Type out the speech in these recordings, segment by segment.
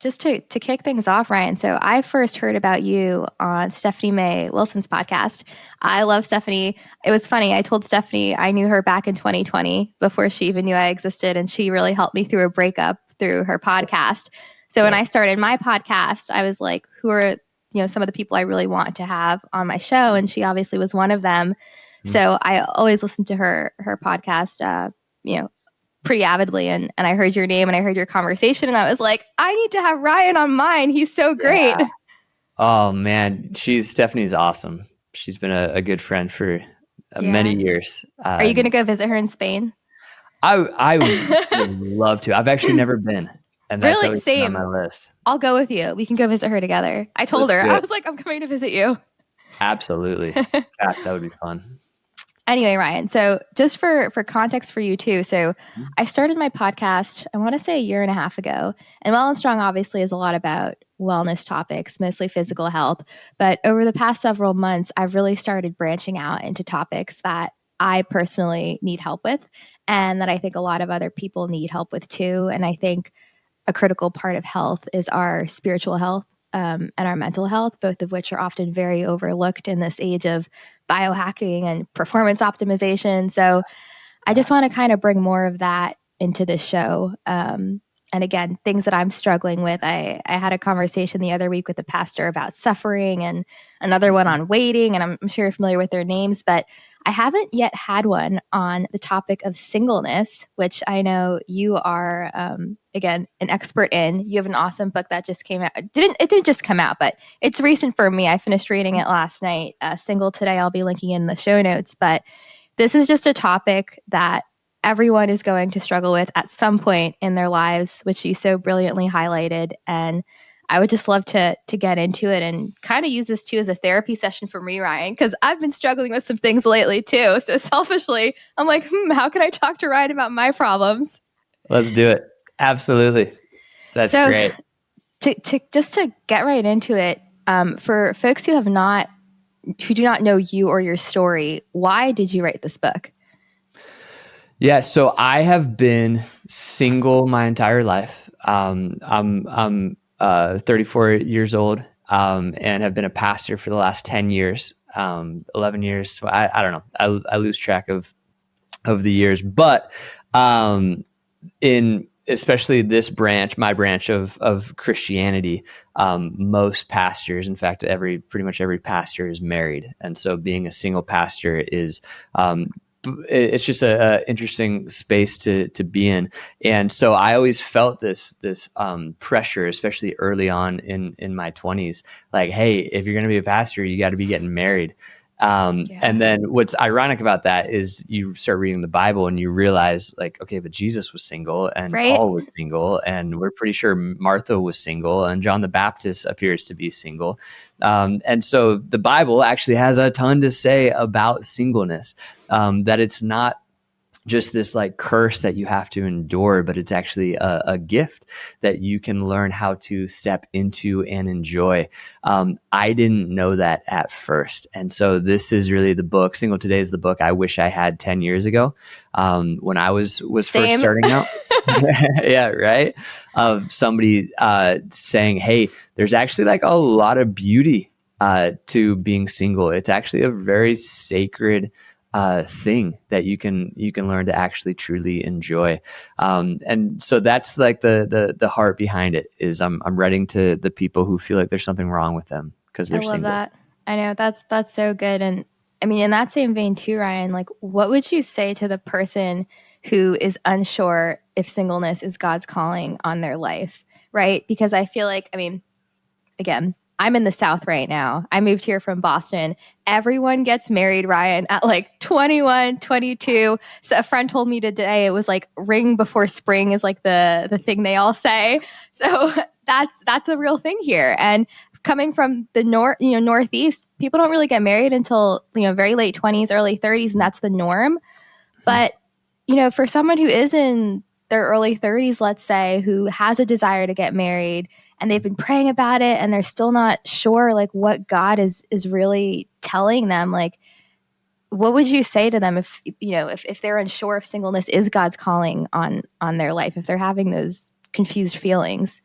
just to kick things off, Ryan. So I first heard about you on Stephanie Mae Wilson's podcast. I love Stephanie. It was funny. I told Stephanie I knew her back in 2020 before she even knew I existed. And she really helped me through a breakup through her podcast. So when I started my podcast, I was like, who are, some of the people I really want to have on my show? And she obviously was one of them. So I always listened to her podcast, pretty avidly. And I heard your name and I heard your conversation and I was like, I need to have Ryan on mine. He's so great. Yeah. Oh man, Stephanie's awesome. She's been a good friend for many years. Are you going to go visit her in Spain? I would love to. I've actually never been. And that's really? Same. On my list. I'll go with you. We can go visit her together. I told her, I was like, I'm coming to visit you. Absolutely. Gosh, that would be fun. Anyway, Ryan, so just for context for you too. So I started my podcast, I want to say a year and a half ago. And WellnStrong obviously is a lot about wellness topics, mostly physical health. But over the past several months, I've really started branching out into topics that I personally need help with and that I think a lot of other people need help with too. And I think a critical part of health is our spiritual health and our mental health, both of which are often very overlooked in this age of biohacking and performance optimization. So I just want to kind of bring more of that into the show. And again, things that I'm struggling with. I had a conversation the other week with a pastor about suffering and another one on waiting. And I'm sure you're familiar with their names, but I haven't yet had one on the topic of singleness, which I know you are, again, an expert in. You have an awesome book that just came out. It didn't just come out, but it's recent for me. I finished reading it last night. Single Today, I'll be linking in the show notes. But this is just a topic that everyone is going to struggle with at some point in their lives, which you so brilliantly highlighted. And I would just love to get into it and kind of use this too as a therapy session for me, Ryan, because I've been struggling with some things lately too. So selfishly, I'm like, how can I talk to Ryan about my problems? Let's do it. Absolutely. That's great. To get right into it, for folks who do not know you or your story, why did you write this book? Yeah, so I have been single my entire life. I'm 34 years old, and have been a pastor for the last 10 years, 11 years. So I don't know. I lose track of the years, but, in especially this branch, my branch of Christianity, most pastors, in fact, pretty much every pastor is married. And so being a single pastor is, it's just a interesting space to be in. And so I always felt this pressure, especially early on in my 20s, like, hey, if you're going to be a pastor, you got to be getting married. And then what's ironic about that is you start reading the Bible and you realize, like, okay, but Jesus was single and Paul was single, and we're pretty sure Martha was single, and John the Baptist appears to be single. And so the Bible actually has a ton to say about singleness, that it's not just this like curse that you have to endure, but it's actually a gift that you can learn how to step into and enjoy. I didn't know that at first. And so this is really the book. Single Today is the book I wish I had 10 years ago, when I was first starting out. Yeah, right. Of somebody saying, hey, there's actually like a lot of beauty to being single. It's actually a very sacred thing that you can learn to actually truly enjoy. And so that's like the heart behind it is I'm writing to the people who feel like there's something wrong with them because they're single. I love that. I know that's so good. And I mean, in that same vein too, Ryan, like what would you say to the person who is unsure if singleness is God's calling on their life, right? Because I feel like, I mean, again, I'm in the South right now. I moved here from Boston. Everyone gets married, Ryan, at like 21, 22. So a friend told me today, it was like ring before spring is like the thing they all say. So that's a real thing here. And coming from the Northeast, people don't really get married until, very late 20s, early 30s, and that's the norm. But, for someone who is in their early 30s, let's say, who has a desire to get married, and they've been praying about it and they're still not sure like what God is really telling them, like what would you say to them if they're unsure if singleness is God's calling on their life, if they're having those confused feelings?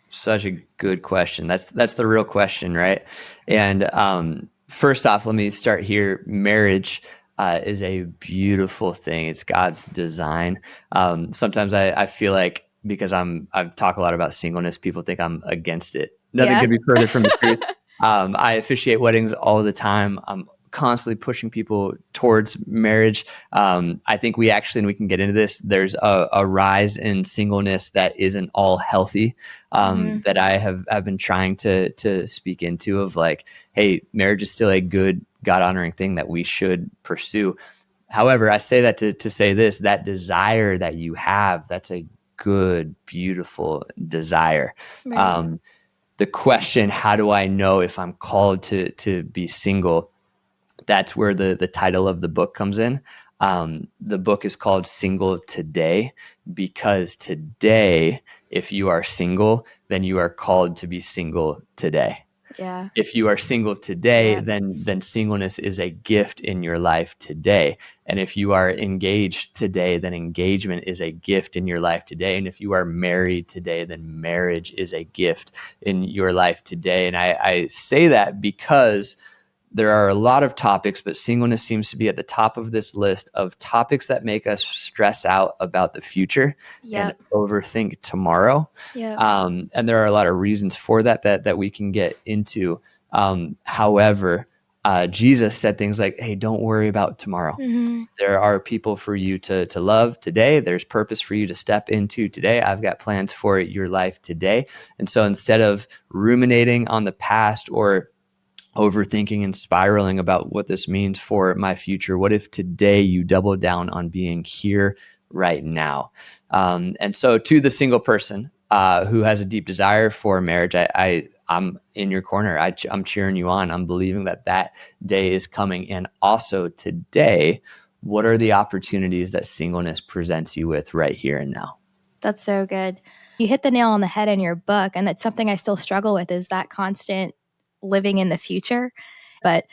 Such a good question. That's the real question, right? And first off, let me start here. Marriage is a beautiful thing. It's God's design. Sometimes I feel like because I've talked a lot about singleness, people think I'm against it. Nothing could be further from the truth. I officiate weddings all the time. I'm constantly pushing people towards marriage. I think we can get into this. There's a rise in singleness that isn't all healthy. That I've been trying to speak into of like, hey, marriage is still a good God honoring thing that we should pursue. However, I say that to say this, that desire that you have, that's a good, beautiful desire. Right. The question, how do I know if I'm called to be single? That's where the title of the book comes in. The book is called Single Today, because today, if you are single, then you are called to be single today. Yeah. If you are single today, Yeah. then singleness is a gift in your life today. And if you are engaged today, then engagement is a gift in your life today. And if you are married today, then marriage is a gift in your life today. And I say that because there are a lot of topics, but singleness seems to be at the top of this list of topics that make us stress out about the future and overthink tomorrow. Yeah. And there are a lot of reasons for that we can get into. However, Jesus said things like, hey, don't worry about tomorrow. Mm-hmm. There are people for you to love today. There's purpose for you to step into today. I've got plans for your life today. And so instead of ruminating on the past or overthinking and spiraling about what this means for my future, what if today you double down on being here right now? And so to the single person who has a deep desire for marriage, I'm in your corner. I'm cheering you on. I'm believing that day is coming. And also today, what are the opportunities that singleness presents you with right here and now? That's so good. You hit the nail on the head in your book, and that's something I still struggle with, is that constant living in the future. But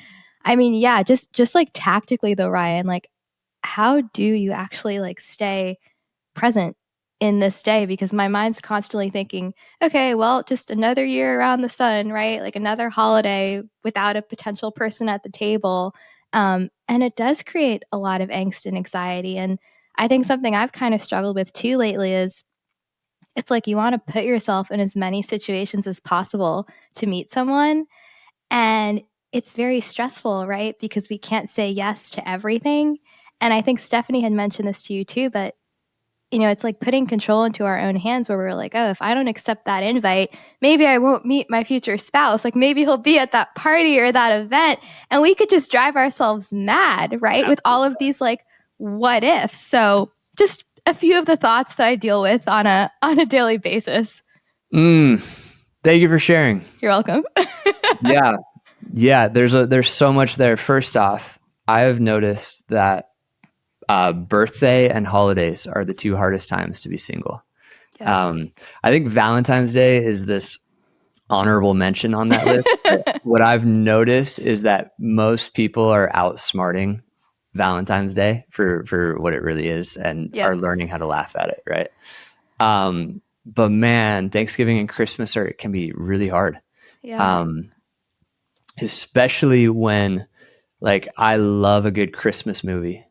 I mean, yeah, just like tactically though, Ryan, like how do you actually like stay present in this day? Because my mind's constantly thinking, okay, well, just another year around the sun, right? Like another holiday without a potential person at the table. And it does create a lot of angst and anxiety. And I think something I've kind of struggled with too lately is it's like you want to put yourself in as many situations as possible to meet someone. And it's very stressful, right? Because we can't say yes to everything. And I think Stephanie had mentioned this to you too, but it's like putting control into our own hands where we're like, oh, if I don't accept that invite, maybe I won't meet my future spouse. Like maybe he'll be at that party or that event. And we could just drive ourselves mad, right? With all of these like what ifs. So just a few of the thoughts that I deal with on a daily basis. Thank you for sharing. You're welcome. Yeah. There's so much there. First off, I have noticed that birthday and holidays are the two hardest times to be single. Yeah. I think Valentine's Day is this honorable mention on that list. What I've noticed is that most people are outsmarting Valentine's Day for what it really is and are learning how to laugh at it, right? But man, Thanksgiving and Christmas can be really hard. Yeah. Especially when, like, I love a good Christmas movie.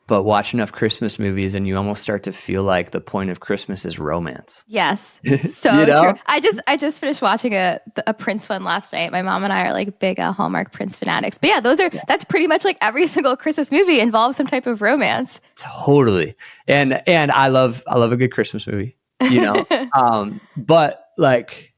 But watch enough Christmas movies and you almost start to feel like the point of Christmas is romance. Yes. So true. I just finished watching a Prince one last night. My mom and I are like big Hallmark Prince fanatics. But yeah, that's pretty much like every single Christmas movie involves some type of romance. Totally. And I love a good Christmas movie, but like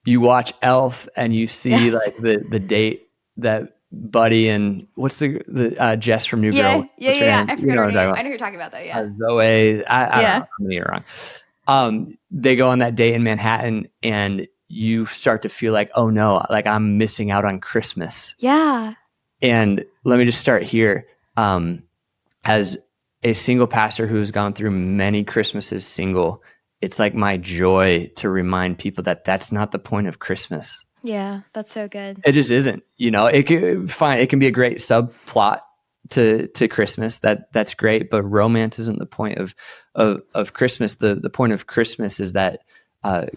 you watch Elf and you see like the date that Buddy and what's the Jess from New Girl? Yeah. I forgot her name. I know who you're talking about though. Yeah. Zoe. I don't know. I'm gonna get it wrong. They go on that date in Manhattan and you start to feel like, oh no, like I'm missing out on Christmas. Yeah. And let me just start here. As a single pastor who has gone through many Christmases single, it's like my joy to remind people that that's not the point of Christmas. Yeah, that's so good. It just isn't, it can be a great subplot to Christmas. That's great, but romance isn't the point of Christmas. The point of Christmas is that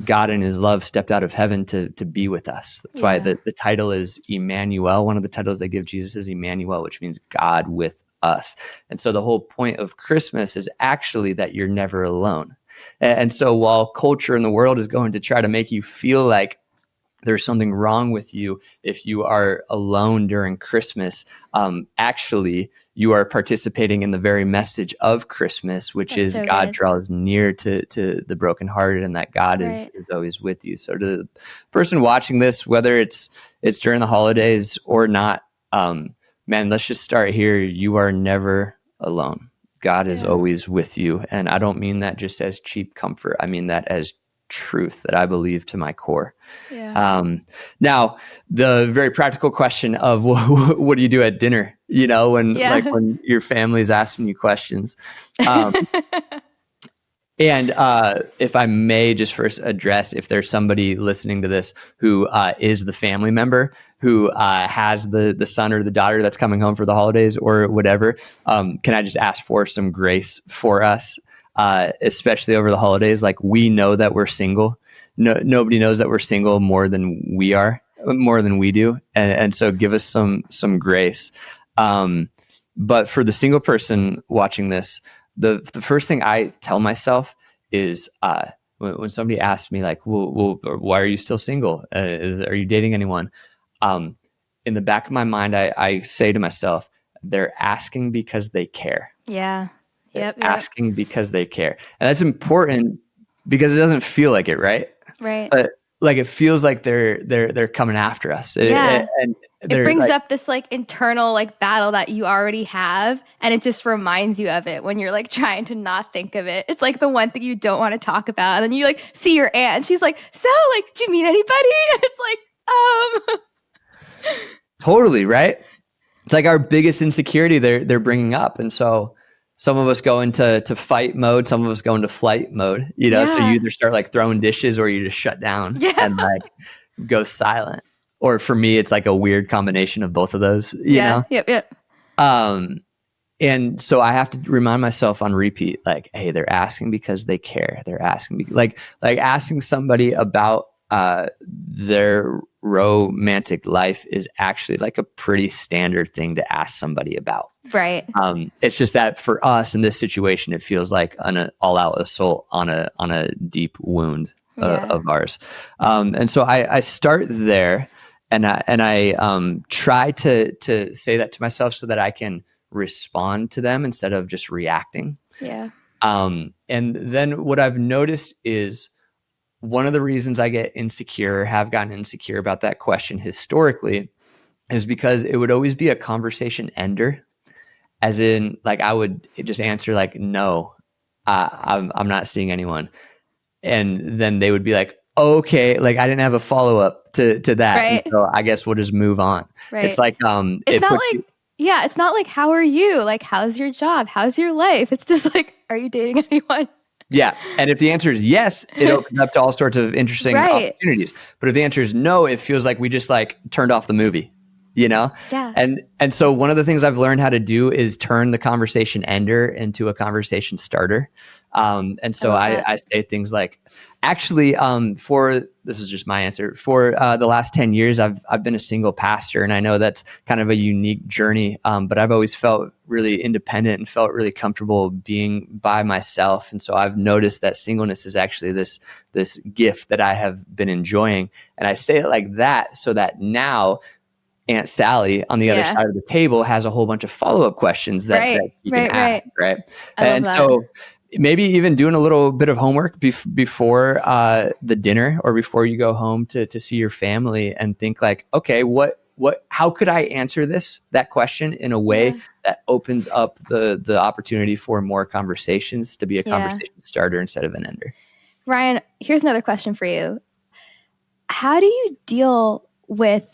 God in his love stepped out of heaven to be with us. That's why the title is Emmanuel. One of the titles they give Jesus is Emmanuel, which means God with us. And so the whole point of Christmas is actually that you're never alone. And so while culture in the world is going to try to make you feel like there's something wrong with you if you are alone during Christmas, actually, you are participating in the very message of Christmas, which That's is so God good. draws near to the brokenhearted, and that God is always with you. So to the person watching this, whether it's during the holidays or not, man, let's just start here. You are never alone. God is always with you. And I don't mean that just as cheap comfort. I mean that as truth that I believe to my core. Now, the very practical question of what do you do at dinner? You know, when your family's asking you questions. And if I may just first address, if there's somebody listening to this who is the family member who has the son or the daughter that's coming home for the holidays or whatever, can I just ask for some grace for us, especially over the holidays? Like, we know that we're single. Nobody knows that we're single more than we are, more than we do. And so give us some grace. But for the single person watching this, the first thing I tell myself is when somebody asks me like, well, why are you still single? Are you dating anyone? In the back of my mind, I say to myself, they're asking because they care. Yeah. Yep. Asking because they care. And that's important because it doesn't feel like it, right? Right. But like, it feels like they're coming after us. Yeah. And it brings up this like internal like battle that you already have, and it just reminds you of it when you're like trying to not think of it. It's like the one thing you don't want to talk about, and then you like see your aunt and she's like, so like, do you meet anybody? And it's like totally, right? It's like our biggest insecurity they're bringing up. And so some of us go into fight mode, some of us go into flight mode, you know. So you either start like throwing dishes or you just shut down and like go silent. Or for me, it's like a weird combination of both of those, you know? Yep. And so I have to remind myself on repeat, like, hey, they're asking because they care. They're asking like asking somebody about their romantic life is actually like a pretty standard thing to ask somebody about. Right. It's just that for us in this situation, it feels like an all-out assault on a deep wound of ours. And so I start there, and I try to say that to myself so that I can respond to them instead of just reacting. Yeah. And then what I've noticed is one of the reasons I get insecure, have gotten insecure about that question historically, is because it would always be a conversation ender. As in, like, I would just answer like, no, I'm not seeing anyone. And then they would be like, okay, like I didn't have a follow-up to that. Right. And so I guess we'll just move on. Right. It's like, it's not like, it's not like, how are you? Like, how's your job? How's your life? It's just like, are you dating anyone? Yeah. And if the answer is yes, it opens up to all sorts of interesting opportunities. But if the answer is no, it feels like we just like turned off the movie, you know? Yeah. And so one of the things I've learned how to do is turn the conversation ender into a conversation starter. And so I say things like, actually, this is just my answer, for the last 10 years, I've been a single pastor, and I know that's kind of a unique journey. But I've always felt really independent and felt really comfortable being by myself. And so I've noticed that singleness is actually this gift that I have been enjoying. And I say it like that so that now Aunt Sally on the other side of the table has a whole bunch of follow-up questions that you can ask, right? And so maybe even doing a little bit of homework before the dinner or before you go home to see your family, and think like, okay, how could I answer that question in a way that opens up the opportunity for more conversations, to be a conversation starter instead of an ender. Ryan, here's another question for you. How do you deal with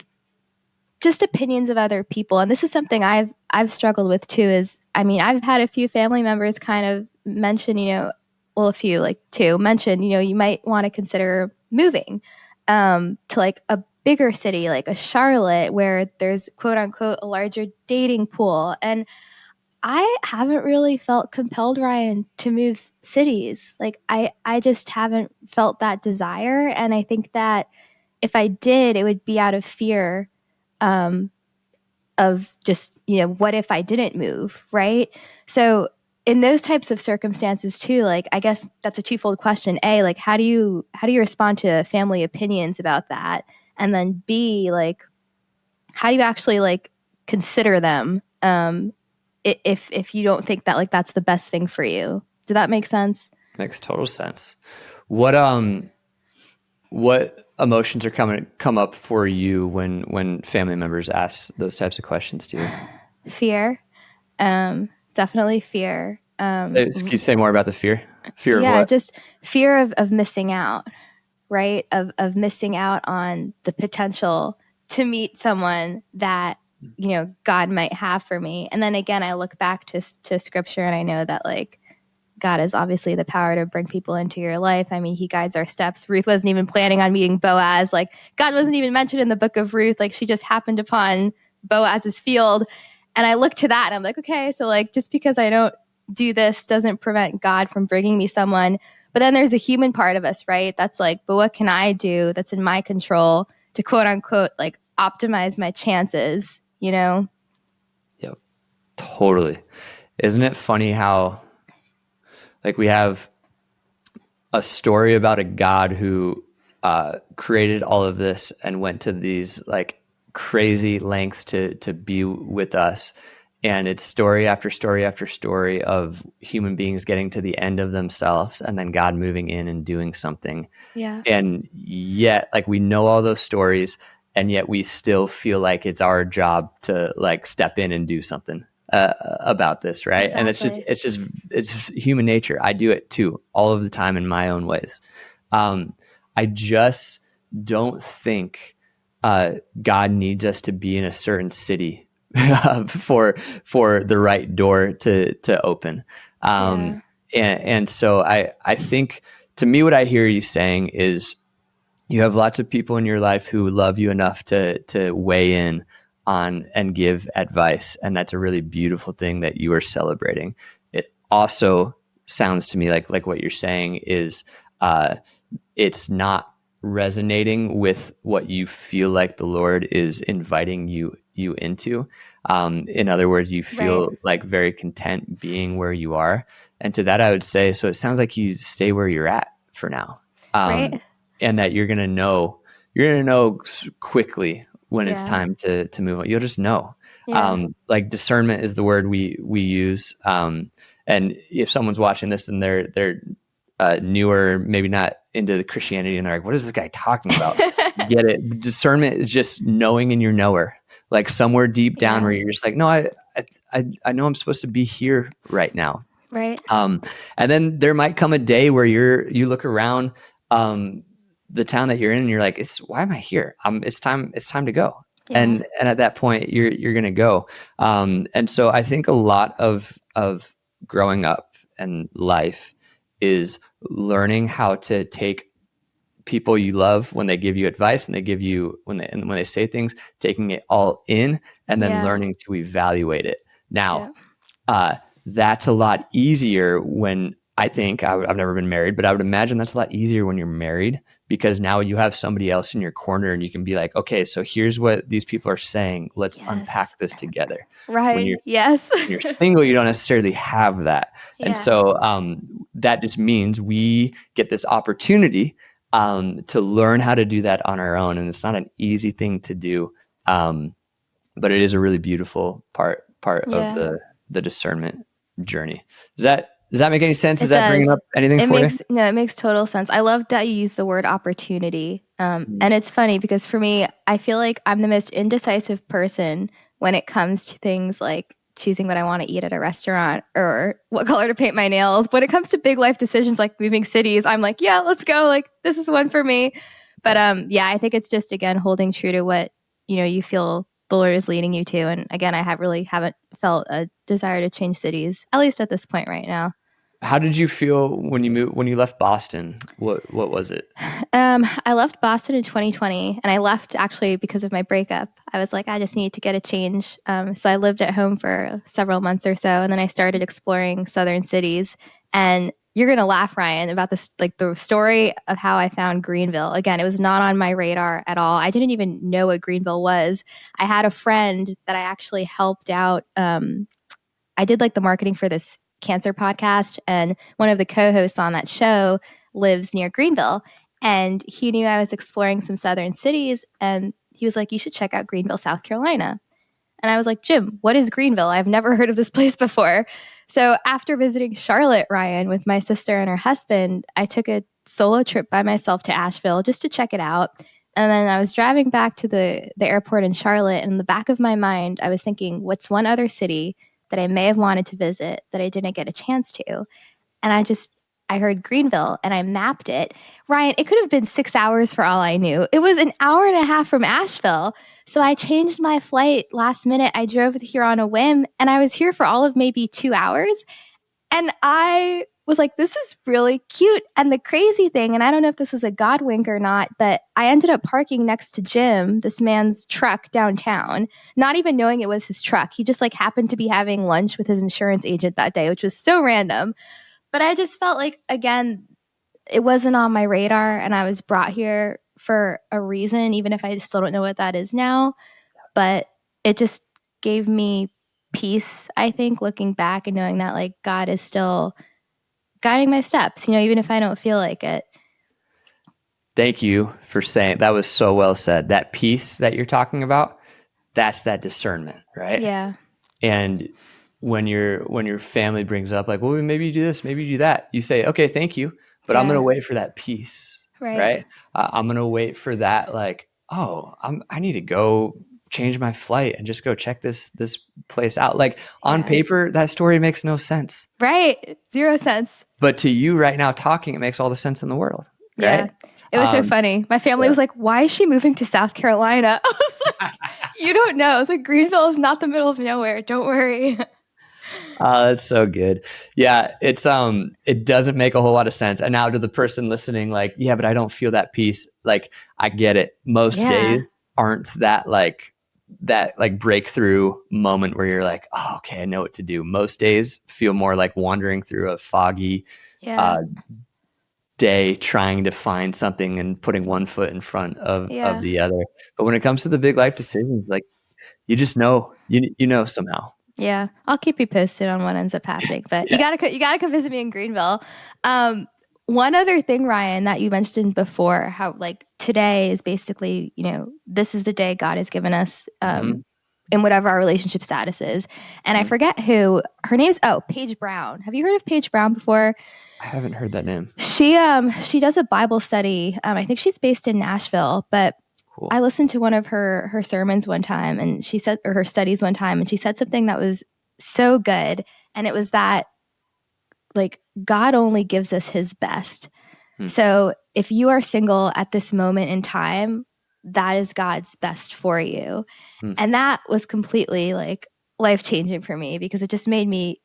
just opinions of other people? And this is something I've struggled with too, I've had a few family members kind of mention, a few, like two, mention, you might want to consider moving to like a bigger city like a Charlotte where there's quote unquote a larger dating pool. And I haven't really felt compelled, Ryan, to move cities. Like I just haven't felt that desire. And I think that if I did, it would be out of fear of just, what if I didn't move, right? So in those types of circumstances too, like I guess that's a twofold question. A, like how do you respond to family opinions about that? And then B, like how do you actually like consider them if you don't think that like that's the best thing for you? Does that make sense? Makes total sense. What emotions are come up for you when family members ask those types of questions to you? Fear, definitely fear. Can you say more about the fear? Fear of Yeah, what? just fear of missing out, right? Of missing out on the potential to meet someone that God might have for me. And then again, I look back to scripture and I know that like God is obviously the power to bring people into your life. I mean, he guides our steps. Ruth wasn't even planning on meeting Boaz. Like, God wasn't even mentioned in the book of Ruth. Like, she just happened upon Boaz's field. And I look to that and I'm like, okay, so like, just because I don't do this doesn't prevent God from bringing me someone. But then there's the human part of us, right? That's like, but what can I do that's in my control to quote unquote, like optimize my chances, Yep. Totally. Isn't it funny how like we have a story about a God who created all of this and went to these like crazy lengths to be with us, and it's story after story after story of human beings getting to the end of themselves and then God moving in and doing something. Yeah. And yet like we know all those stories, and yet we still feel like it's our job to like step in and do something about this, right? Exactly. And it's human nature. I do it too, all of the time in my own ways. I just don't think God needs us to be in a certain city for the right door to open. And so I think, to me, what I hear you saying is you have lots of people in your life who love you enough to weigh in on and give advice, and that's a really beautiful thing that you are celebrating. It also sounds to me like what you're saying is it's not resonating with what you feel like the Lord is inviting you into. In other words, you feel like very content being where you are. And to that, I would say, so it sounds like you stay where you're at for now. Right. And that you're going to know quickly when it's time to move on. You'll just know. Like discernment is the word we use. And if someone's watching this and they're newer, maybe not into the Christianity, and they're like, what is this guy talking about? Get it. Discernment is just knowing in your knower, like somewhere deep down where you're just like, no, I know I'm supposed to be here right now. Right. And then there might come a day where you look around the town that you're in and you're like, why am I here? It's time to go. Yeah. And at that point you're going to go. And so I think a lot of growing up and life is learning how to take people you love when they give you advice and when they say things, taking it all in and then learning to evaluate it. Now, that's a lot easier when I've never been married, but I would imagine that's a lot easier when you're married, because now you have somebody else in your corner and you can be like, okay, so here's what these people are saying. Let's unpack this together. Right. When you're single, you don't necessarily have that. And so that just means we get this opportunity to learn how to do that on our own. And it's not an easy thing to do. But it is a really beautiful part of the discernment journey. Does that make any sense? Is that bringing up anything for you? No, it makes total sense. I love that you use the word opportunity. And it's funny because for me, I feel like I'm the most indecisive person when it comes to things like choosing what I want to eat at a restaurant or what color to paint my nails. When it comes to big life decisions like moving cities, I'm like, yeah, let's go. Like, this is the one for me. But I think it's just, again, holding true to what, you feel the Lord is leading you to. And again, I haven't felt a desire to change cities, at least at this point right now. How did you feel when you left Boston? What was it? I left Boston in 2020, and I left actually because of my breakup. I was like, I just need to get a change. So I lived at home for several months or so, and then I started exploring southern cities. And you're gonna laugh, Ryan, about this, like the story of how I found Greenville. Again, it was not on my radar at all. I didn't even know what Greenville was. I had a friend that I actually helped out. I did like the marketing for this cancer podcast, and one of the co-hosts on that show lives near Greenville, and he knew I was exploring some southern cities, and he was like, you should check out Greenville, South Carolina. And I was like, Jim, what is Greenville? I've never heard of this place before. So after visiting Charlotte, Ryan, with my sister and her husband, I took a solo trip by myself to Asheville just to check it out. And then I was driving back to the airport in Charlotte, and in the back of my mind, I was thinking, what's one other city that I may have wanted to visit that I didn't get a chance to? And I heard Greenville and I mapped it. Ryan, it could have been 6 hours for all I knew. It was an hour and a half from Asheville. So I changed my flight last minute. I drove here on a whim, and I was here for all of maybe 2 hours. And I was like, this is really cute. And the crazy thing, and I don't know if this was a God wink or not, but I ended up parking next to Jim, this man's truck downtown, not even knowing it was his truck. He just like happened to be having lunch with his insurance agent that day, which was so random. But I just felt like, again, it wasn't on my radar, and I was brought here for a reason, even if I still don't know what that is now. But it just gave me peace, I think, looking back and knowing that like God is still guiding my steps, even if I don't feel like it. Thank you for saying that. Was so well said. That peace that you're talking about, that's that discernment, right? Yeah. And when your family brings up like, well, maybe you do this, maybe you do that, you say, okay, thank you, but I'm going to wait for that peace, right? I'm going to wait for that. Like, oh, I need to go change my flight and just go check this place out. Like on paper, that story makes no sense. Right. 0 sense. But to you right now talking, it makes all the sense in the world. Right? Yeah. It was so funny. My family was like, why is she moving to South Carolina? I was like, you don't know. It's like, Greenville is not the middle of nowhere. Don't worry. That's so good. Yeah, it doesn't make a whole lot of sense. And now to the person listening, like, yeah, but I don't feel that peace. Like, I get it. Most days aren't that breakthrough moment where you're like, oh, okay, I know what to do. Most days feel more like wandering through a foggy day, trying to find something and putting one foot in front of the other. But when it comes to the big life decisions, like, you just know, you know somehow. Yeah, I'll keep you posted on what ends up happening. But you gotta come visit me in Greenville. One other thing, Ryan, that you mentioned before, how like today is basically, this is the day God has given us in whatever our relationship status is. And I forget who her name's. Oh, Paige Brown. Have you heard of Paige Brown before? I haven't heard that name. She does a Bible study. I think she's based in Nashville, but cool. I listened to one of her sermons one time, and she said, or her studies one time, and she said something that was so good. And it was that like God only gives us his best. So if you are single at this moment in time, that is God's best for you. And that was completely like life-changing for me, because it just made me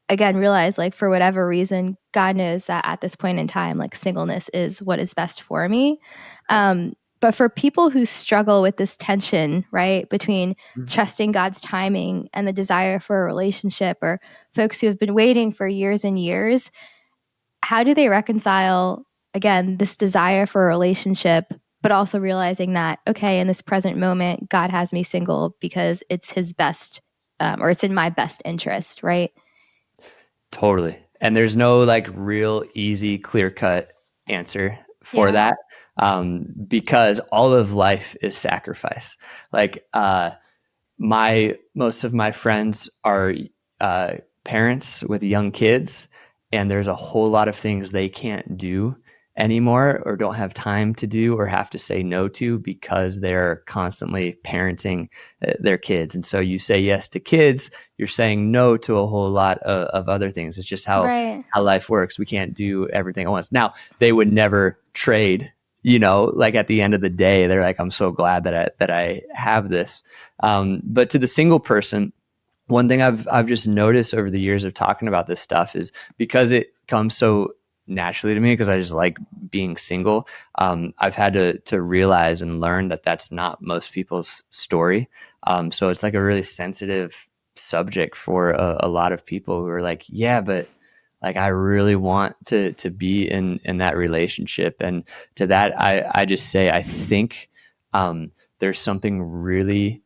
again realize, like, for whatever reason, God knows that at this point in time, like, singleness is what is best for me. But for people who struggle with this tension, right, between trusting God's timing and the desire for a relationship, or folks who have been waiting for years and years, how do they reconcile, again, this desire for a relationship, but also realizing that, okay, in this present moment, God has me single because it's his best, or it's in my best interest, right? Totally. And there's no like real easy, clear-cut answer for that, because all of life is sacrifice. Like most of my friends are parents with young kids, and there's a whole lot of things they can't do anymore, or don't have time to do, or have to say no to, because they're constantly parenting their kids. And so you say yes to kids, you're saying no to a whole lot of other things. It's just how life works. We can't do everything at once. Now, they would never trade, like at the end of the day, they're like, I'm so glad that I have this. But to the single person, one thing I've just noticed over the years of talking about this stuff is because it comes so naturally to me because I just like being single. I've had to realize and learn that that's not most people's story. So it's like a really sensitive subject for a lot of people who are like, yeah, but like I really want to be in that relationship. And to that, I just say I think there's something really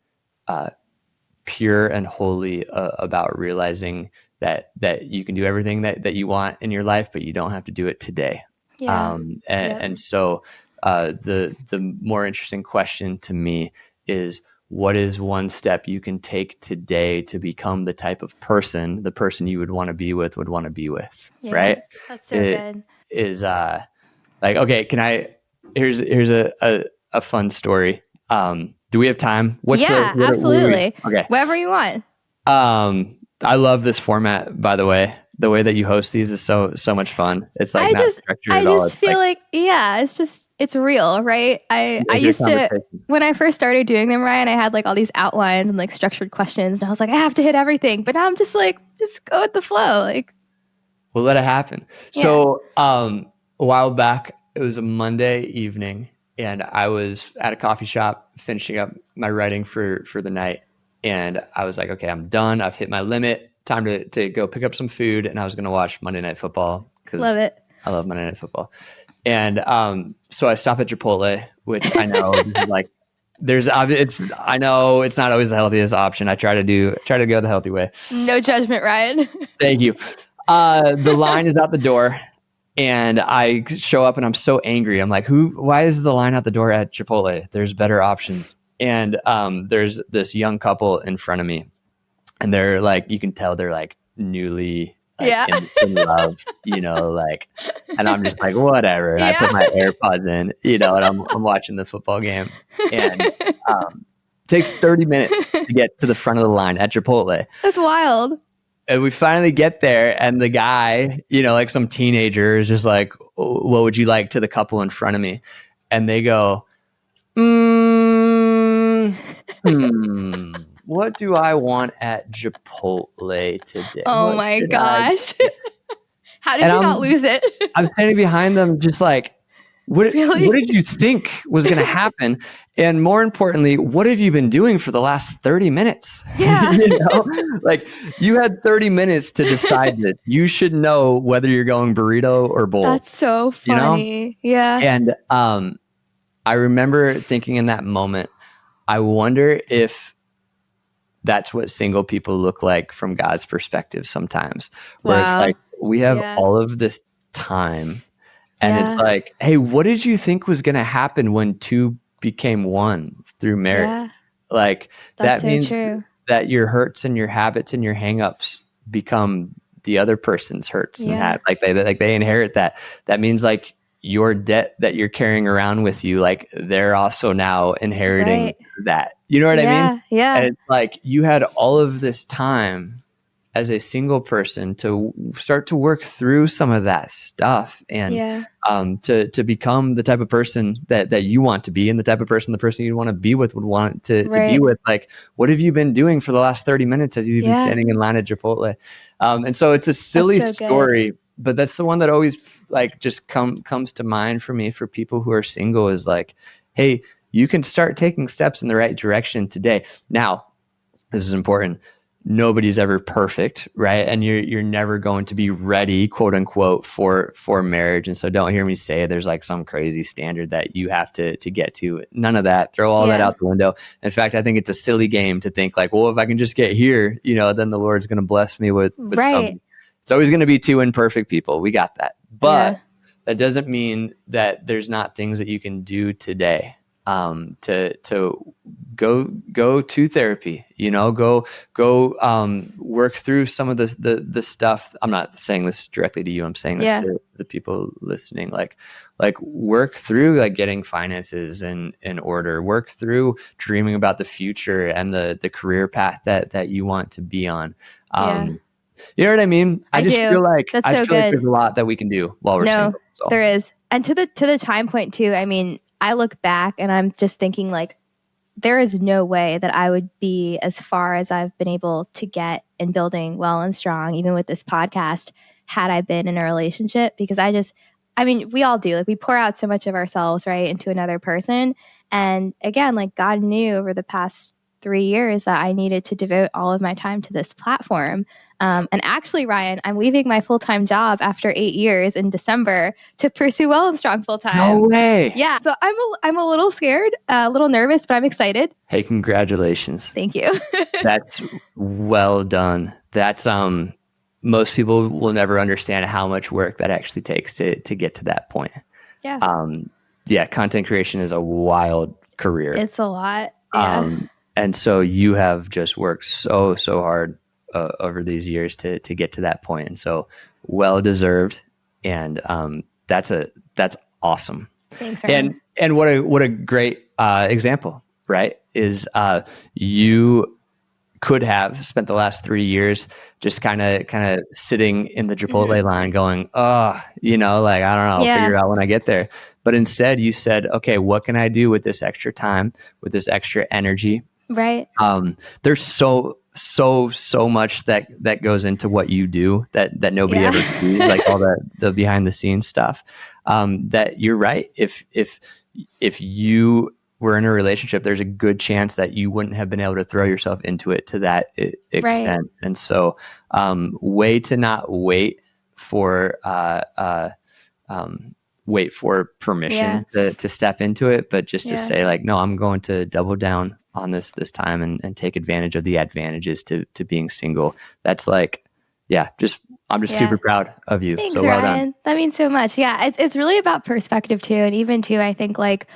pure and holy about realizing that you can do everything that you want in your life, but you don't have to do it today. Yeah. And so the more interesting question to me is, what is one step you can take today to become the type of person the person you would want to be with would want to be with? Yeah. Right? That's so It good. is like, okay, can I? Here's a fun story. Do we have time? What Absolutely. okay. Whatever you want. I love this format, by the way. The way that you host these is so much fun. It's like not structured I at all. just It's feel like it's real, right? I a good used to, conversation. when I first started doing them, Ryan, I had like all these outlines and like structured questions, and I was like, I have to hit everything. But now I'm just like, just go with the flow. Like, We'll let it happen. Yeah. So a while back, it was a Monday evening, and I was at a coffee shop finishing up my writing for the night. And I was like, okay, I'm done. I've hit my limit. Time to go pick up some food. And I was going to watch Monday Night Football because love it. I love Monday Night Football. And so I stop at Chipotle, which I know this is like, I know it's not always the healthiest option. I try to go the healthy way. No judgment, Ryan. Thank you. The line is out the door, and I show up and I'm so angry. I'm like, why is the line out the door at Chipotle? There's better options. And there's this young couple in front of me, and they're like, you can tell they're like newly in love, like, and I'm just like, whatever. And I put my AirPods in, and I'm watching the football game, and it takes 30 minutes to get to the front of the line at Chipotle. That's wild. And we finally get there, and the guy, like some teenager, is just like, what would you like, to the couple in front of me? And they go, what do I want at Chipotle today? Oh my gosh. How did you not lose it? I'm standing behind them just like, what did you think was going to happen? And more importantly, what have you been doing for the last 30 minutes? Yeah. Like, you had 30 minutes to decide this. You should know whether you're going burrito or bowl. That's so funny. Yeah. And I remember thinking in that moment, I wonder if that's what single people look like from God's perspective sometimes, where it's like, we have all of this time. And it's like, hey, what did you think was going to happen when two became one through marriage? Yeah. Like, that means that your hurts and your habits and your hangups become the other person's hurts and they inherit that. That means like your debt that you're carrying around with you, like they're also now inheriting that. You know what I mean? Yeah. And it's like, you had all of this time as a single person to start to work through some of that stuff and to become the type of person that you want to be, and the type of person the person you want to be with would want to be with. Like, what have you been doing for the last 30 minutes as you've been standing in line at Chipotle? And so it's a silly story, but that's the one that always like just comes to mind for me, for people who are single, is like, hey, you can start taking steps in the right direction today. Now, this is important. Nobody's ever perfect, right? And you're never going to be ready, quote unquote, for marriage. And so don't hear me say there's like some crazy standard that you have to get to. None of that. Throw all that out the window. In fact, I think it's a silly game to think like, well, if I can just get here, then the Lord's going to bless me with something. It's always going to be two imperfect people. We got that. But that doesn't mean that there's not things that you can do today to go to therapy, go work through some of the stuff. I'm not saying this directly to you. I'm saying this to the people listening, like work through like getting finances in order, work through dreaming about the future and the career path that you want to be on. You know what I mean? I just feel like there's a lot that we can do while we're single. So. There is. And to the time point too, I mean, I look back and I'm just thinking like, there is no way that I would be as far as I've been able to get in building Well and Strong, even with this podcast, had I been in a relationship. Because I mean, we all do. Like, we pour out so much of ourselves, right, into another person. And again, like, God knew over the past 3 years that I needed to devote all of my time to this platform. And actually, Ryan, I'm leaving my full-time job after 8 years in December to pursue Well and Strong full-time. No way. Yeah. So I'm a little scared, a little nervous, but I'm excited. Hey, congratulations. Thank you. That's well done. That's most people will never understand how much work that actually takes to get to that point. Yeah. Content creation is a wild career. It's a lot. Yeah. And so you have just worked so hard over these years to get to that point. And so well deserved. And that's awesome. Thanks, Ryan. And what a great example, right? Is you could have spent the last 3 years just kind of sitting in the Chipotle line going, I don't know, I'll figure it out when I get there. But instead you said, okay, what can I do with this extra time, with this extra energy? Right. There's so much that goes into what you do that nobody ever sees, like all the behind the scenes stuff. That you're right. If you were in a relationship, there's a good chance that you wouldn't have been able to throw yourself into it to that extent. Right. And so, way to not wait for permission to step into it, but just to say like, no, I'm going to double down on this time and take advantage of the advantages to being single. That's like, I'm just super proud of you. Thanks, so well Ryan. done. That means so much. Yeah. It's really about perspective too. And even too, I think like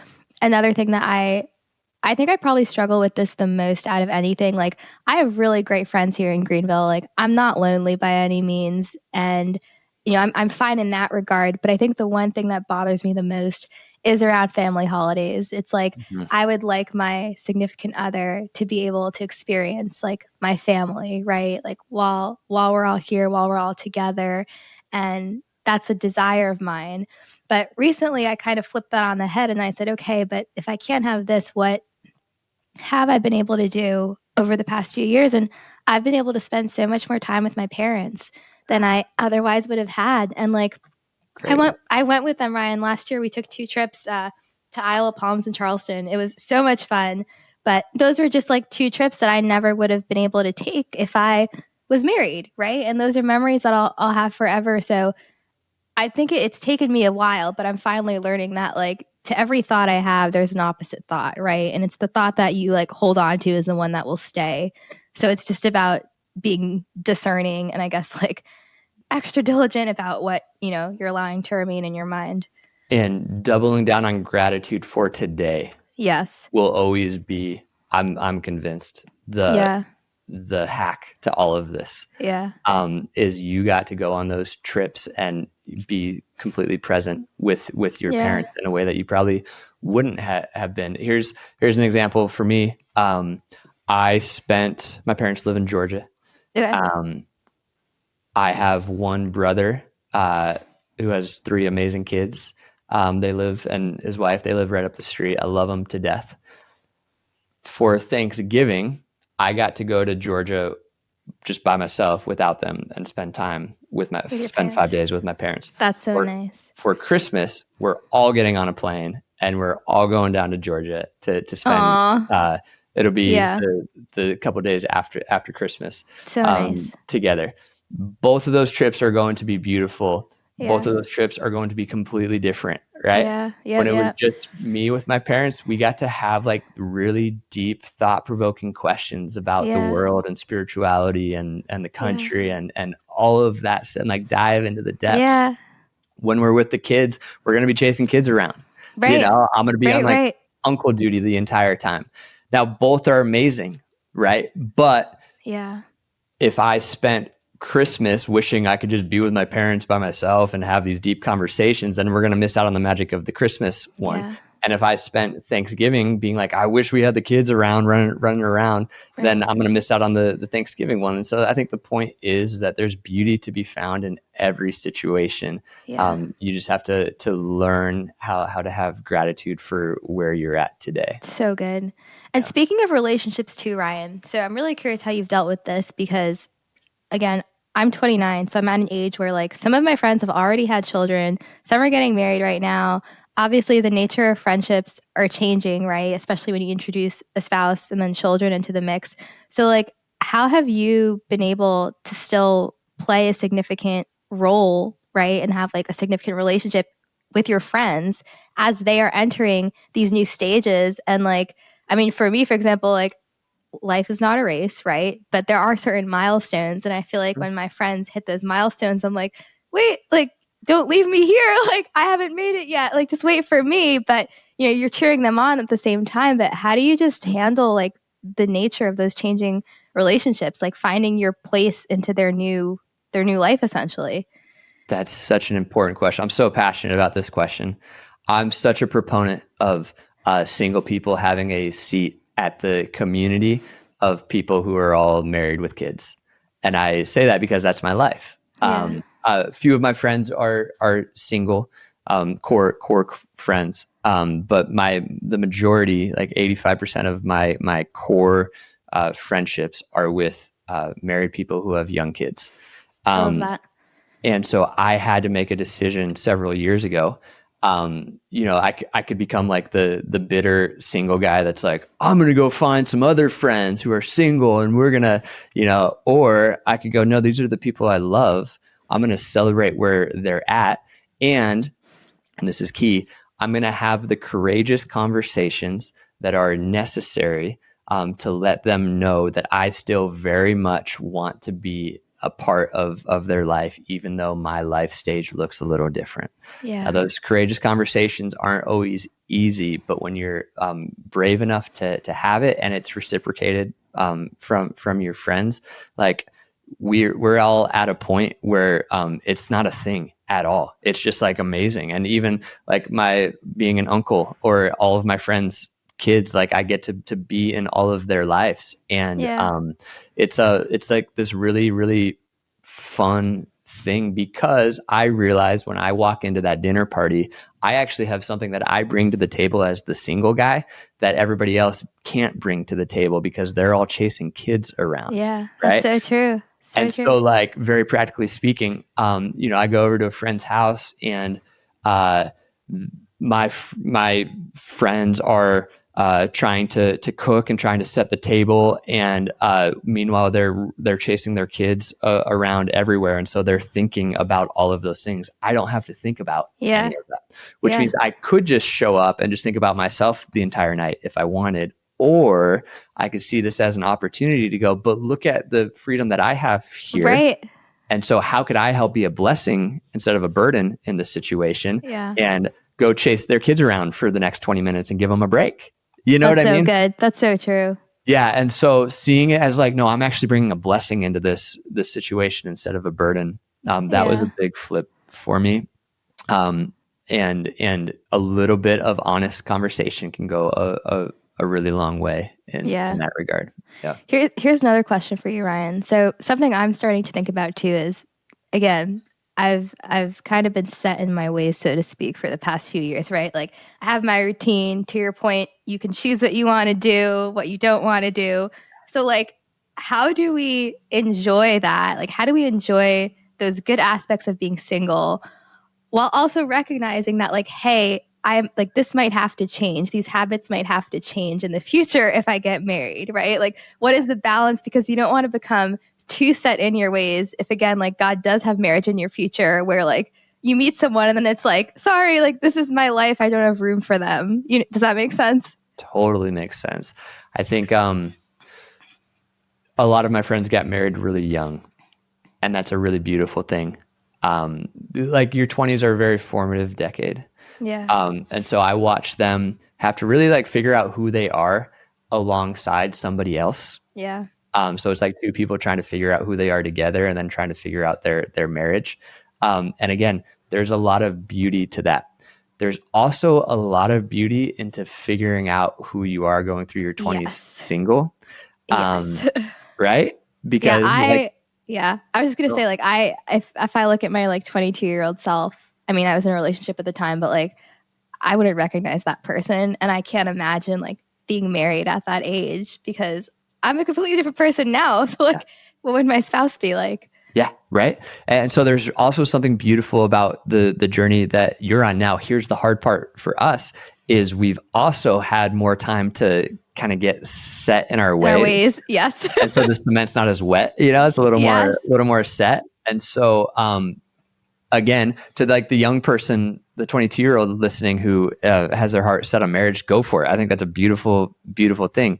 another thing that I think I probably struggle with this the most out of anything. Like, I have really great friends here in Greenville. Like, I'm not lonely by any means. And, I'm fine in that regard. But I think the one thing that bothers me the most is around family holidays. It's like, I would like my significant other to be able to experience like my family, right? Like while we're all here, while we're all together. And that's a desire of mine. But recently I kind of flipped that on the head and I said, okay, but if I can't have this, what have I been able to do over the past few years? And I've been able to spend so much more time with my parents than I otherwise would have had. And like, great. I went with them, Ryan. Last year we took 2 trips to Isle of Palms and Charleston. It was so much fun. But those were just like 2 trips that I never would have been able to take if I was married, right? And those are memories that I'll have forever. So I think it's taken me a while, but I'm finally learning that like to every thought I have, there's an opposite thought, right? And it's the thought that you like hold on to is the one that will stay. So it's just about being discerning and I guess like extra diligent about what, you're allowing to remain in your mind. And doubling down on gratitude for today. Yes. Will always be, I'm convinced, the hack to all of this. Yeah. Is you got to go on those trips and be completely present with your parents in a way that you probably wouldn't have been. Here's an example for me. My parents live in Georgia. Okay. I have one brother who has 3 amazing kids. And his wife, they live right up the street. I love them to death. For Thanksgiving, I got to go to Georgia just by myself without them and spend time spend 5 days with my parents. That's so nice. For Christmas, we're all getting on a plane and we're all going down to Georgia to spend. It'll be the couple of days after Christmas. So nice. Together. Both of those trips are going to be beautiful. Yeah. Both of those trips are going to be completely different, right? Yeah. When it was just me with my parents, we got to have like really deep, thought-provoking questions about the world and spirituality and the country and all of that, and like dive into the depths. Yeah. When we're with the kids, we're going to be chasing kids around. Right. I'm going to be on uncle duty the entire time. Now, both are amazing, right? But if I spent Christmas wishing I could just be with my parents by myself and have these deep conversations, then we're going to miss out on the magic of the Christmas one. And if I spent Thanksgiving being like, I wish we had the kids around running around, then I'm going to miss out on the Thanksgiving one. And so I think the point is that there's beauty to be found in every situation. Yeah. You just have to learn how to have gratitude for where you're at today. So good. And speaking of relationships too, Ryan, so I'm really curious how you've dealt with this because, again, I'm 29, so I'm at an age where like some of my friends have already had children, some are getting married right now. Obviously, the nature of friendships are changing, right? Especially when you introduce a spouse and then children into the mix. So, like, how have you been able to still play a significant role, right? And have like a significant relationship with your friends as they are entering these new stages? And like, I mean, for me, for example, like, life is not a race, right? But there are certain milestones. And I feel like when my friends hit those milestones, I'm like, wait, like, don't leave me here. Like, I haven't made it yet. Like, just wait for me. But, you know, you're cheering them on at the same time. But how do you just handle like the nature of those changing relationships, like finding your place into their new life essentially? That's such an important question. I'm so passionate about this question. I'm such a proponent of single people having a seat at the community of people who are all married with kids. And I say that because that's my life. Yeah. A few of my friends are single, core friends. But the majority, like 85% of my core friendships are with married people who have young kids. I love that. And so I had to make a decision several years ago. I could become like the bitter single guy that's like, I'm going to go find some other friends who are single and we're going to, or I could go, no, these are the people I love. I'm going to celebrate where they're at. And this is key, I'm going to have the courageous conversations that are necessary to let them know that I still very much want to be a part of their life, even though my life stage looks a little different. Yeah. Those courageous conversations aren't always easy, but when you're brave enough to have it and it's reciprocated from your friends, like we're all at a point where it's not a thing at all. It's just like amazing. And even like my being an uncle or all of my friends' kids, like I get to be in all of their lives. And it's like this really, really fun thing because I realize when I walk into that dinner party, I actually have something that I bring to the table as the single guy that everybody else can't bring to the table because they're all chasing kids around. Yeah. Right. That's so true. So like very practically speaking, I go over to a friend's house and my friends are trying to cook and trying to set the table, and meanwhile they're chasing their kids around everywhere, and so they're thinking about all of those things. I don't have to think about any of that, which means I could just show up and just think about myself the entire night if I wanted. Or I could see this as an opportunity to go, but look at the freedom that I have here. Right. And so how could I help be a blessing instead of a burden in this situation? Yeah. And go chase their kids around for the next 20 minutes and give them a break. You know what I mean? That's so good. That's so true. Yeah. And so seeing it as like, no, I'm actually bringing a blessing into this situation instead of a burden. That was a big flip for me. And a little bit of honest conversation can go a really long way in that regard. Yeah. Here's another question for you, Ryan. So something I'm starting to think about too is, again, I've kind of been set in my ways, so to speak, for the past few years, right? Like I have my routine. To your point, you can choose what you want to do, what you don't want to do. So like, how do we enjoy that? Like, how do we enjoy those good aspects of being single while also recognizing that, like, hey, I'm like, this might have to change. These habits might have to change in the future if I get married, right? Like, what is the balance? Because you don't want to become too set in your ways. If again, like God does have marriage in your future where like you meet someone and then it's like, sorry, like this is my life. I don't have room for them. Does that make sense? Totally makes sense. I think a lot of my friends got married really young, and that's a really beautiful thing. Like your 20s are a very formative decade. Yeah. And so I watched them have to really like figure out who they are alongside somebody else. Yeah. So it's like two people trying to figure out who they are together and then trying to figure out their marriage. And again, there's a lot of beauty to that. there's also a lot of beauty into figuring out who you are going through your 20s Yes. single. Yes. Right? Yeah, Because like, I was just gonna say, like, if I look at my like 22-year-old self, I mean, I was in a relationship at the time, but like I wouldn't recognize that person, and I can't imagine like being married at that age because I'm a completely different person now. So like, what would my spouse be like? yeah, right. And so there's also something beautiful about the journey that you're on now. Here's the hard part for us is we've also had more time to kind of get set in our In our ways. ways, yes. And so the cement's not as wet, it's a Yes. little more set. And so again, to like the young person, the 22-year-old listening who has their heart set on marriage, go for it. I think that's a beautiful, beautiful thing.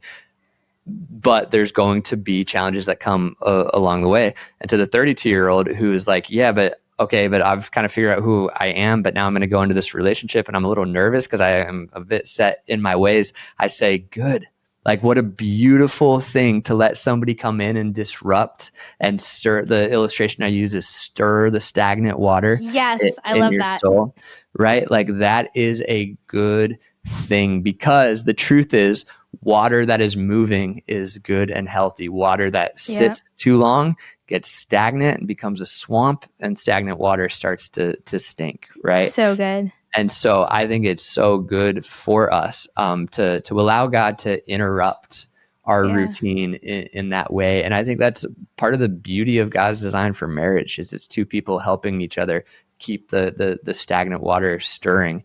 But there's going to be challenges that come along the way. And to the 32-year-old who is like, yeah, but okay, but I've kind of figured out who I am, but now I'm going to go into this relationship and I'm a little nervous because I am a bit set in my ways. I say, good. Like, what a beautiful thing to let somebody come in and disrupt and stir. The illustration I use is stir the stagnant water. Yes, I in love your that. soul, right? Like, that is a good thing because the truth is, water that is moving is good and healthy. Water that sits too long gets stagnant and becomes a swamp, and stagnant water starts to stink, right? So good. And so I think it's so good for us to allow God to interrupt our routine in that way. And I think that's part of the beauty of God's design for marriage is it's two people helping each other keep the stagnant water stirring.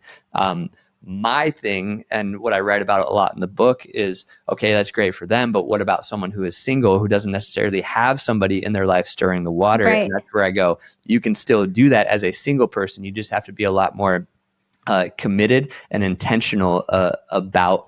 My thing, and what I write about a lot in the book is, okay, that's great for them, but what about someone who is single, who doesn't necessarily have somebody in their life stirring the water? Right. And that's where I go, you can still do that as a single person. You just have to be a lot more committed and intentional about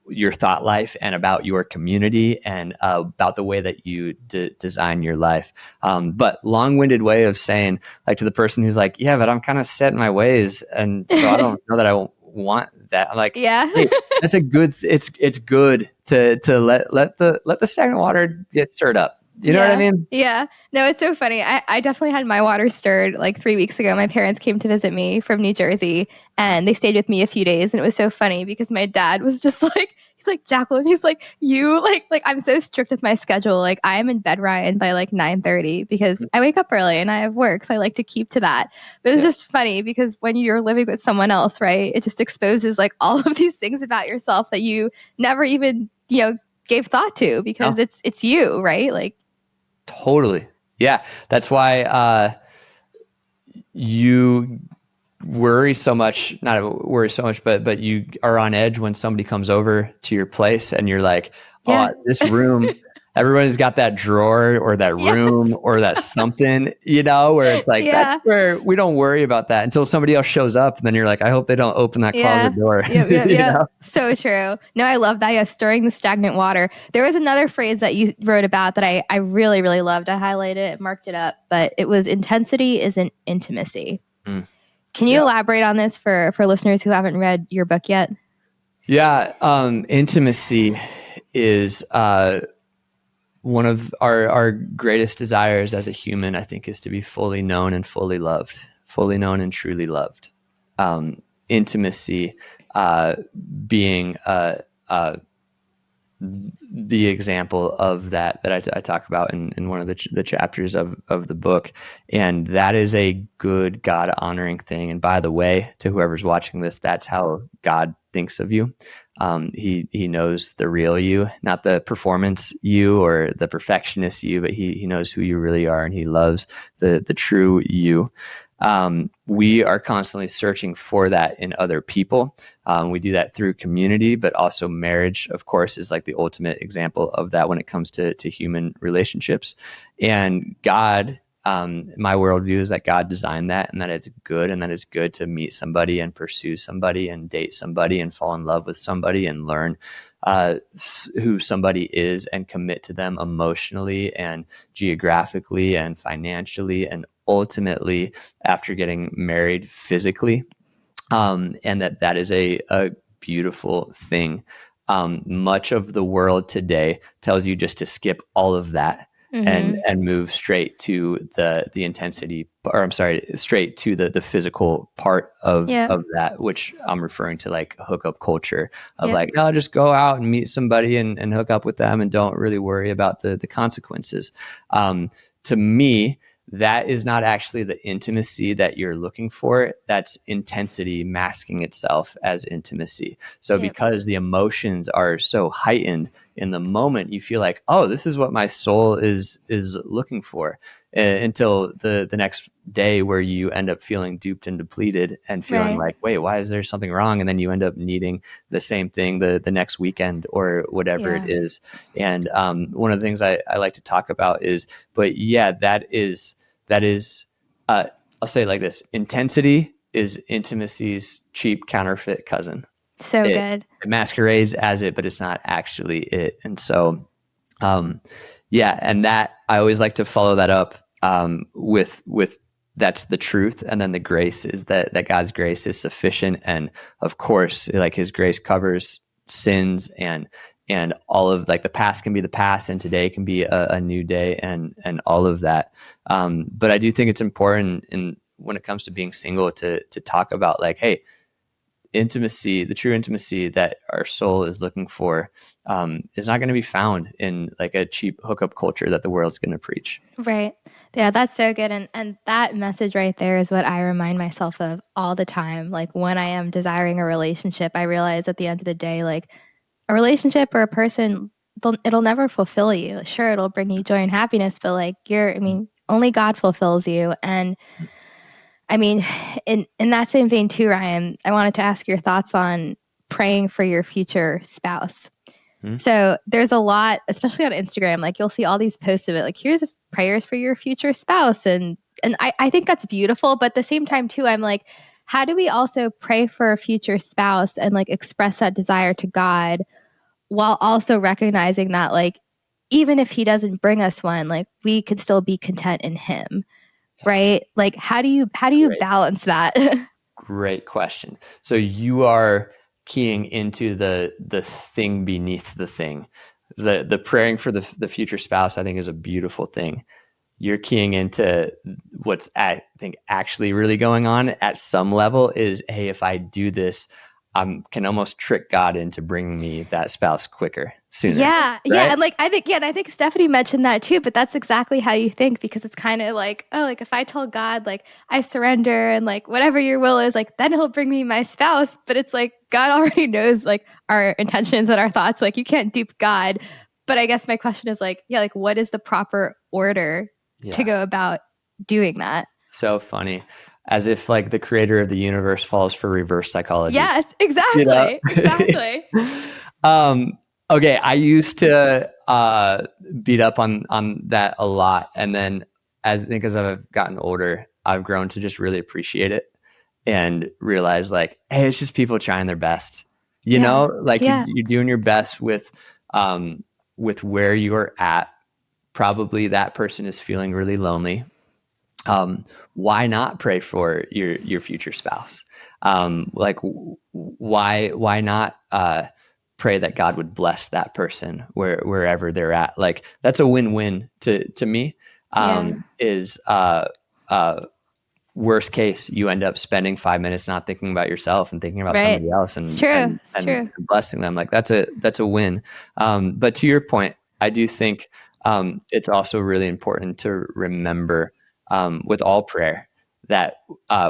your thought life and about your community and about the way that you design your life. But long-winded way of saying, like, to the person who's like, yeah, but I'm kind of set in my ways, and so I don't know that I want that. I'm like, hey, that's a good. It's good to let the stagnant water get stirred up. You know what I mean? Yeah. No, it's so funny. I definitely had my water stirred like 3 weeks ago. My parents came to visit me from New Jersey and they stayed with me a few days. And it was so funny because my dad was just like, he's like, Jacqueline, he's like, you like I'm so strict with my schedule. Like I am in bed, Ryan, by like 9:30 because I wake up early and I have work. So I like to keep to that. But it was just funny because when you're living with someone else, right, it just exposes like all of these things about yourself that you never even, gave thought to because it's you, right? Like, totally. Yeah. That's why you worry so much, not worry so much, but you are on edge when somebody comes over to your place and you're like, oh, this room, everybody's got that drawer or that room or that something, where it's like, that's where we don't worry about that until somebody else shows up. And then you're like, I hope they don't open that closet door. Yeah. So true. No, I love that. Yeah. Stirring the stagnant water. There was another phrase that you wrote about that I really, really loved. I highlighted it, marked it up, but it was intensity isn't intimacy. Can you elaborate on this for listeners who haven't read your book yet? Yeah. Intimacy is one of our greatest desires as a human, I think, is to be fully known and fully loved, fully known and truly loved. Intimacy being the example of that I talk about in one of the chapters of the book. And that is a good God honoring thing. And by the way, to whoever's watching this, that's how God thinks of you. He knows the real you, not the performance you or the perfectionist you, but he knows who you really are, and he loves the true you. We are constantly searching for that in other people. We do that through community, but also marriage, of course, is like the ultimate example of that when it comes to human relationships. And God, my worldview is that God designed that, and that it's good, and that it's good to meet somebody and pursue somebody and date somebody and fall in love with somebody and learn who somebody is and commit to them emotionally and geographically and financially and ultimately after getting married physically. And that is a beautiful thing. Much of the world today tells you just to skip all of that and move straight to the intensity, or I'm sorry, straight to the physical part of that, which I'm referring to like hookup culture of like, no, just go out and meet somebody and hook up with them and don't really worry about the consequences. To me, that is not actually the intimacy that you're looking for. That's intensity masking itself as intimacy. So because the emotions are so heightened in the moment, you feel like, oh, this is what my soul is looking for, until the next day where you end up feeling duped and depleted and feeling like, wait, why is there something wrong? And then you end up needing the same thing the next weekend or whatever it is. And one of the things I like to talk about is, but yeah, that is I'll say it like this: intensity is intimacy's cheap counterfeit cousin. So good. It masquerades as it, but it's not actually it. And so, yeah, and that I always like to follow that up with that's the truth, and then the grace is that God's grace is sufficient, and of course, like His grace covers sins and all of like the past can be the past and today can be a new day and all of that. But I do think it's important when it comes to being single to talk about like, hey, intimacy, the true intimacy that our soul is looking for, is not going to be found in like a cheap hookup culture that the world's going to preach. Right. Yeah, that's so good. And that message right there is what I remind myself of all the time. Like when I am desiring a relationship, I realize at the end of the day, like a relationship or a person, it'll never fulfill you. Sure, it'll bring you joy and happiness, but like only God fulfills you. And I mean, in that same vein too, Ryan, I wanted to ask your thoughts on praying for your future spouse. So there's a lot, especially on Instagram, like you'll see all these posts of it, like here's prayers for your future spouse. And I think that's beautiful. But at the same time too, I'm like, how do we also pray for a future spouse and like express that desire to God while also recognizing that like, even if He doesn't bring us one, like we could still be content in Him. Right? Like how do you balance that? Great question. So you are keying into the thing beneath the thing. The praying for the future spouse, I think, is a beautiful thing. You're keying into what's I think actually really going on at some level is, hey, if I do this, I can almost trick God into bringing me that spouse quicker, sooner. Yeah. Right? Yeah. And like, I think Stephanie mentioned that too, but that's exactly how you think, because it's kind of like, oh, like if I tell God, like I surrender and like whatever your will is, like then He'll bring me my spouse. But it's like, God already knows like our intentions and our thoughts. Like you can't dupe God. But I guess my question is like, yeah, like what is the proper order to go about doing that? So funny. As if like the creator of the universe falls for reverse psychology. Yes, exactly. You know? Exactly. Okay. I used to beat up on that a lot. And then as I've gotten older, I've grown to just really appreciate it and realize like, hey, it's just people trying their best. You know, like you're doing your best with where you're at. Probably that person is feeling really lonely. Why not pray for your future spouse? Like why not pray that God would bless that person wherever they're at? Like that's a win-win to me. Is worst case, you end up spending 5 minutes not thinking about yourself and thinking about somebody else and blessing them. Like that's a win. But to your point, I do think it's also really important to remember with all prayer that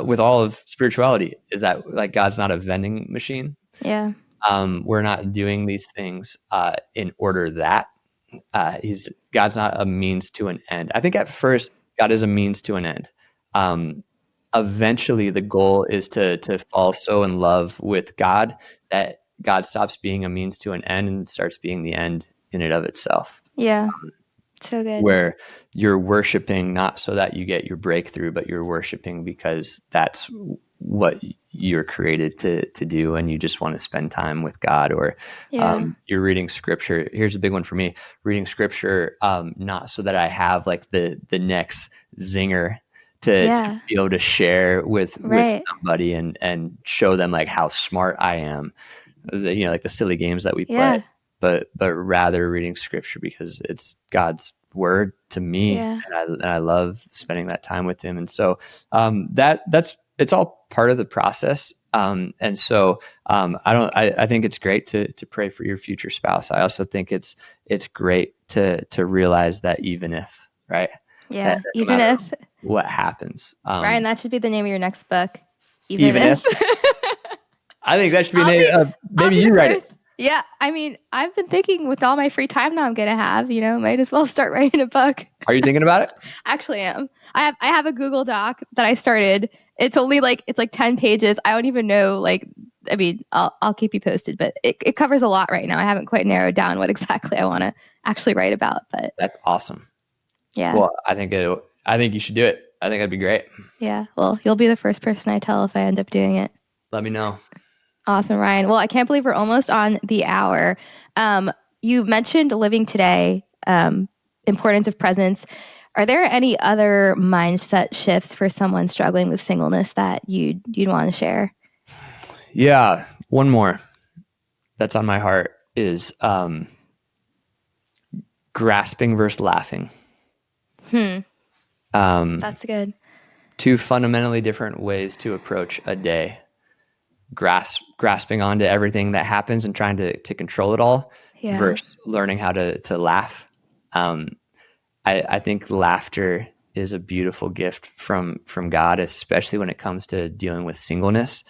with all of spirituality is that like God's not a vending machine. Yeah. We're not doing these things in order that God's not a means to an end. I think at first God is a means to an end. Eventually the goal is to fall so in love with God that God stops being a means to an end and starts being the end in and of itself. Yeah. So good. Where you're worshiping not so that you get your breakthrough, but you're worshiping because that's what you're created to do, and you just want to spend time with God. Or you're reading scripture. Here's a big one for me: reading scripture not so that I have like the next zinger to be able to share with somebody and show them like how smart I am. Like the silly games that we play. but rather reading scripture because it's God's word to me, Yeah. and I love spending that time with him. And so that's it's all part of the process. And so I think it's great to pray for your future spouse. I also think it's great to realize that even if, right? Yeah. That no Even matter if, what happens, Ryan, that should be the name of your next book. Even even if, if. I think that should be I'll be, I'll maybe be you the write it. first. Yeah. I mean, I've been thinking with all my free time now I'm going to have, might as well start writing a book. Are you thinking about it? Actually am. I have a Google Doc that I started. It's only it's like 10 pages. I don't even know, I mean, I'll keep you posted, but it covers a lot right now. I haven't quite narrowed down what exactly I want to actually write about, but That's awesome. yeah. Well, I think you should do it. I think that'd be great. Yeah. Well, you'll be the first person I tell if I end up doing it. Let me know. Awesome, Ryan. Well, I can't believe we're almost on the hour. You mentioned living today, importance of presence. Are there any other mindset shifts for someone struggling with singleness that you'd want to share? Yeah, one more that's on my heart is grasping versus laughing. That's good. Two fundamentally different ways to approach a day. Grasping onto everything that happens and trying to control it all, versus learning how to laugh. I think laughter is a beautiful gift from God, especially when it comes to dealing with singleness.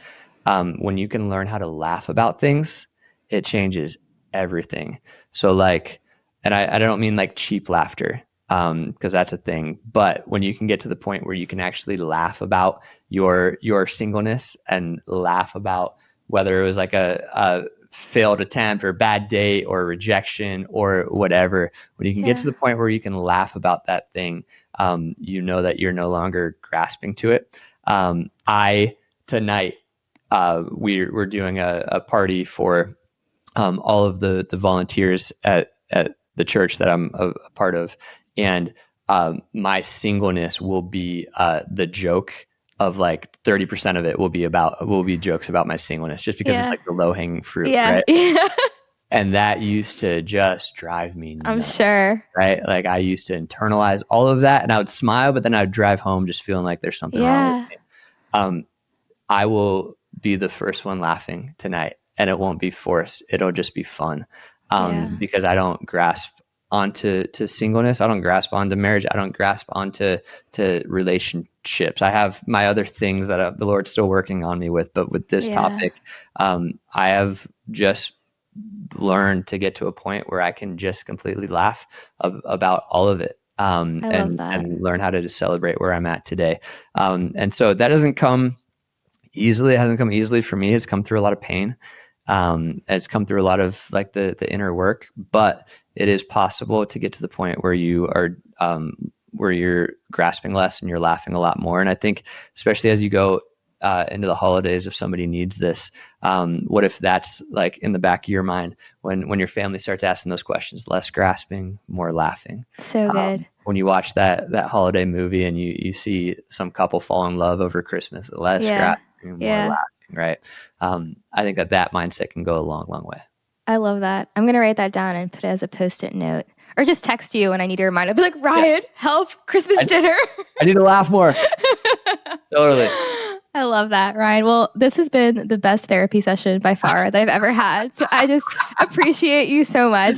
When you can learn how to laugh about things, it changes everything. So and I don't mean like cheap laughter, because that's a thing, but when you can get to the point where you can actually laugh about your singleness and laugh about whether it was like a failed attempt or bad date or rejection or whatever, when you can get to the point where you can laugh about that thing, that you're no longer grasping to it. Tonight, we're doing a party for all of the volunteers at the church that I'm a part of, and my singleness will be the joke of 30% of it will be jokes about my singleness, just because it's like the low hanging fruit, right? Yeah. And that used to just drive me nuts. I'm sure. Right? Like I used to internalize all of that, and I would smile, but then I would drive home just feeling like there's something wrong with me. I will be the first one laughing tonight, and it won't be forced. It'll just be fun, because I don't grasp onto singleness. I don't grasp onto marriage. I don't grasp onto relationships. I have my other things that the Lord's still working on me with, but with this topic, I have just learned to get to a point where I can just completely laugh about all of it. And learn how to just celebrate where I'm at today. And so that doesn't come easily. It hasn't come easily for me. It's come through a lot of pain. It's come through a lot of the inner work, but it is possible to get to the point where you are, where you're grasping less and you're laughing a lot more. And I think especially as you go into the holidays, if somebody needs this, what if that's in the back of your mind when your family starts asking those questions, less grasping, more laughing. So good. When you watch that holiday movie and you see some couple fall in love over Christmas, less grasping, more laughing, right? I think that mindset can go a long, long way. I love that. I'm going to write that down and put it as a Post-it note, or just text you when I need a reminder. I'll be like, Ryan, help, Christmas dinner. I need to laugh more. Totally. I love that, Ryan. Well, this has been the best therapy session by far that I've ever had. So I just appreciate you so much.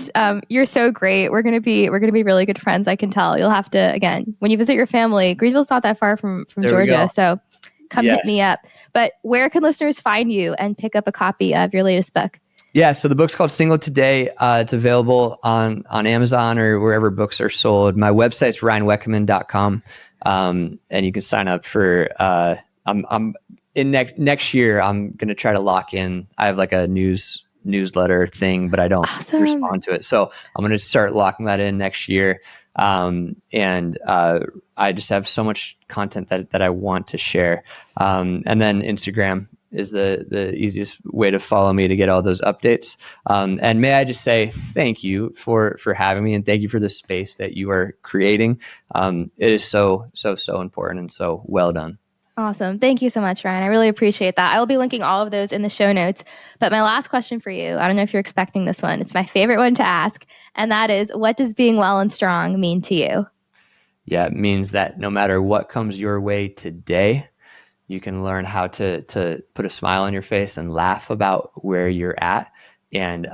You're so great. We're gonna be really good friends. I can tell. You'll have to, again, when you visit your family. Greenville's not that far from Georgia, so come hit me up. But where can listeners find you and pick up a copy of your latest book? Yeah, so the book's called Single Today. It's available on Amazon or wherever books are sold. My website's ryanwekenman.com, and you can sign up for. I'm in next year. I'm gonna try to lock in. I have a newsletter thing, but I don't respond to it. So I'm gonna start locking that in next year. And I just have so much content that I want to share. And then Instagram is the easiest way to follow me to get all those updates. And may I just say thank you for having me, and thank you for the space that you are creating. It is so important, and so well done. Awesome. Thank you so much, Ryan. I really appreciate that. I will be linking all of those in the show notes. But my last question for you, I don't know if you're expecting this one. It's my favorite one to ask. And that is, what does being well and strong mean to you? Yeah, it means that no matter what comes your way today, you can learn how to put a smile on your face and laugh about where you're at, and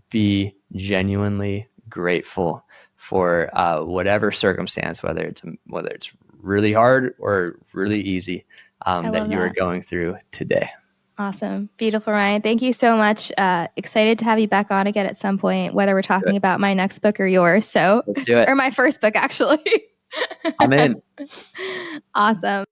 be genuinely grateful for whatever circumstance, whether it's really hard or really easy, that you are going through today. Awesome. Beautiful, Ryan. Thank you so much. Excited to have you back on again at some point, whether we're talking about my next book or yours. So let's do it. Or my first book, actually. I'm in. Awesome.